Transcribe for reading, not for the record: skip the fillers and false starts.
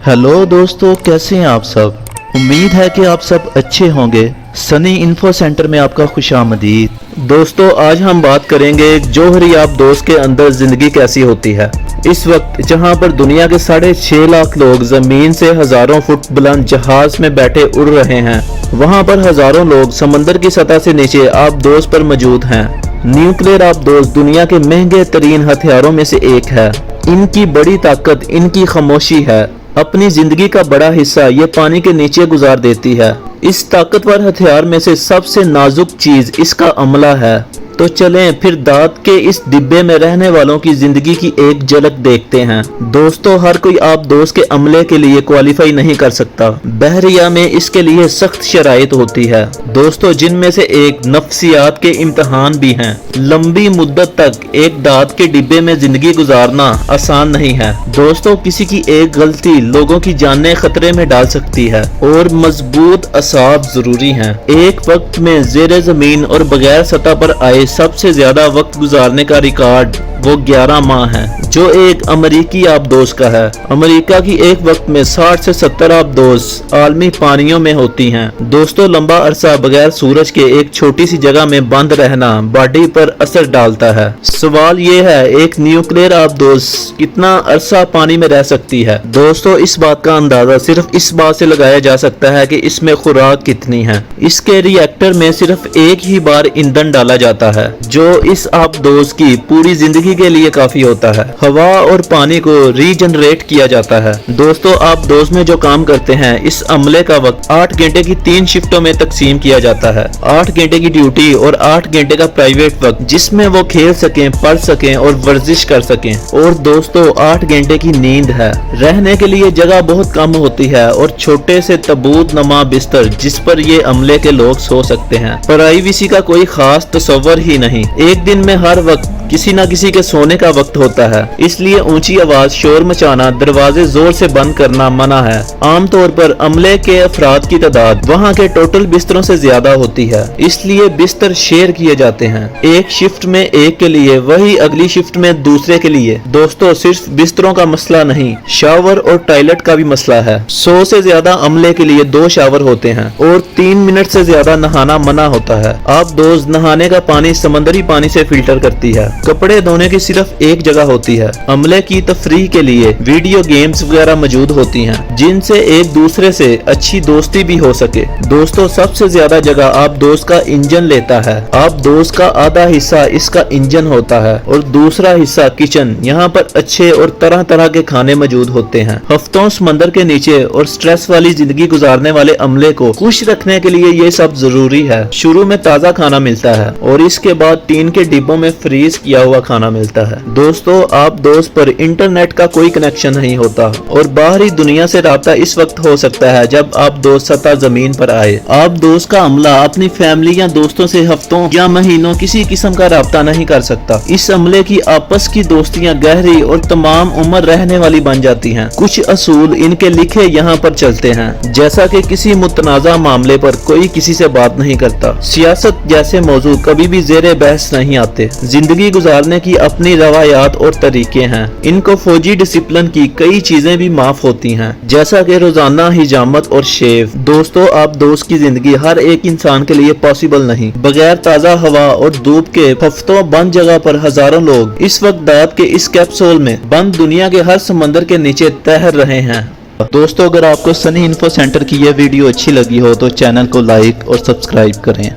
Hello दोस्तों, कैसे हैं आप सब। उम्मीद है कि आप सब अच्छे होंगे। सनी इन्फो सेंटर में आपका खुशामदीद। दोस्तों, आज हम बात करेंगे जौहरी आब दोस्त के अंदर जिंदगी कैसी होती है। इस वक्त जहां पर दुनिया के 6.5 लाख लोग जमीन से हजारों फुट बुलंद जहाज में बैठे उड़ रहे हैं, वहां पर हजारों लोग समंदर की सतह से नीचे आब दोस्त पर मौजूद हैं। न्यूक्लियर आब दोस्त दुनिया के महंगे तरीन हथियारों में से एक है। इनकी बड़ी ताकत इनकी खामोशी है। अपनी जिंदगी का बड़ा हिस्सा ये पानी के नीचे गुजार देती है। इस ताकतवर हथियार में से सबसे नाजुक चीज इसका अमला है। तो चलें फिर दांत के इस डिब्बे में रहने वालों की जिंदगी की एक झलक देखते हैं। दोस्तों, हर कोई आब दोस्त के अमले के लिए क्वालिफाई नहीं कर सकता। बहरिया में इसके लिए सख्त शराइत होती है दोस्तों, जिनमें से एक नफ्सियात के इम्तहान भी हैं। लंबी मुद्दत तक एक दांत के डिब्बे में जिंदगी गुजारना आसान नहीं है दोस्तों। किसी की एक गलती लोगों की जानें खतरे में डाल सकती है और मजबूत असाब जरूरी हैं। एक वक्त में ज़ेरे जमीन और बगैर सतह पर आए सबसे ज्यादा वक्त गुजारने का रिकॉर्ड वो 11 माह है, जो एक अमेरिकी आबदोज का है। अमेरिका की एक वक्त में 60 से 70 आबदोज आलमी पानियों में होती हैं। दोस्तों, लंबा अरसा बगैर सूरज के एक छोटी सी जगह में बंद रहना बॉडी पर असर डालता है। सवाल ये है, एक न्यूक्लियर आबदोज कितना अरसा पानी में रह सकती है। दोस्तों, इस बात का अंदाजा सिर्फ इस बात से लगाया जा सकता है कि इसमें खुराक कितनी है। इसके रिएक्टर में सिर्फ एक ही बार ईंधन डाला जाता है, जो इस आबदोज की पूरी जिंदगी के लिए काफी होता है। हवा और पानी को रीजनरेट किया जाता है। दोस्तों, आबदोज में जो काम करते हैं, इस अमले का वक्त 8 घंटे की 3 शिफ्टों में तकसीम किया जाता है। 8 घंटे की ड्यूटी और 8 घंटे का प्राइवेट वक्त, जिसमें वो खेल सकें, पढ़ सकें और वर्जिश कर सकें। और दोस्तों, 8 घंटे की नींद है। रहने के लिए जगह बहुत कम होती है और छोटे से तबूत नमा बिस्तर जिस पर ये अमले के लोग सो सकते हैं। प्राइवेसी का कोई खास तस्वर ही नहीं। एक दिन में हर वक्त किसी न किसी के सोने का वक्त होता है, इसलिए ऊंची आवाज, शोर मचाना, दरवाजे जोर से बंद करना मना है। आमतौर पर अमले के अफराद की तादाद वहां के टोटल बिस्तरों से ज्यादा होती है, इसलिए बिस्तर शेयर किए जाते हैं। एक शिफ्ट में एक के लिए, वही अगली शिफ्ट में दूसरे के लिए। दोस्तों, सिर्फ बिस्तरों का मसला नहीं, शावर और टॉयलेट का भी मसला है। 100 से ज्यादा अमले के लिए 2 शावर होते हैं और 3 मिनट से ज्यादा नहाना मना होता है। आप दोस्त नहाने का पानी समंदरी पानी से फिल्टर करती है। कपड़े धोने की सिर्फ एक जगह होती है। अमले की तफरीह के लिए वीडियो गेम्स वगैरह मौजूद होती हैं, जिनसे एक दूसरे से अच्छी दोस्ती भी हो सके। दोस्तों, सबसे ज्यादा जगह आप दोस्त का इंजन लेता है। आप दोस्त का आधा हिस्सा इसका इंजन होता है और दूसरा हिस्सा किचन। यहाँ पर अच्छे और तरह तरह के खाने मौजूद होते हैं। हफ्तों समंदर के नीचे और स्ट्रेस वाली जिंदगी गुजारने वाले अमले को खुश रखने के लिए ये सब जरूरी है। शुरू में ताज़ा खाना मिलता है और इसके बाद टीन के डिब्बों में फ्रीज किया हुआ खाना मिलता है। दोस्तों, आप दोस्त पर इंटरनेट का कोई कनेक्शन नहीं होता और बाहरी दुनिया से राब्ता इस वक्त हो सकता है जब आप दोस्त सतह जमीन पर आए। आप दोस्त का अमला अपनी फैमिली या दोस्तों से हफ्तों या महीनों किसी किस्म का राब्ता नहीं कर सकता। इस अमले की आपस की दोस्तियां गहरी और तमाम उम्र रहने वाली बन जाती हैं। कुछ असूल इनके लिखे यहाँ पर चलते हैं, जैसा कि किसी मुतनाज़ा मामले पर कोई किसी से बात नहीं करता। सियासत जैसे मौजू कभी भी ज़ेरे बहस नहीं आते। जिंदगी गुजारने की अपनी रवायात और तरीके हैं। इनको फौजी डिसिप्लिन की कई चीजें भी माफ होती हैं, जैसा कि रोजाना हिजामत और शेव। दोस्तों, आप दोस्त की जिंदगी हर एक इंसान के लिए पॉसिबल नहीं। बगैर ताज़ा हवा और धूप के हफ्तों बंद जगह पर हजारों लोग इस वक्त दांत के इस कैप्सूल में बंद दुनिया के हर समंदर के नीचे तैर रहे हैं। दोस्तों, अगर आपको सनी इन्फो सेंटर की यह वीडियो अच्छी लगी हो तो चैनल को लाइक और सब्सक्राइब करें।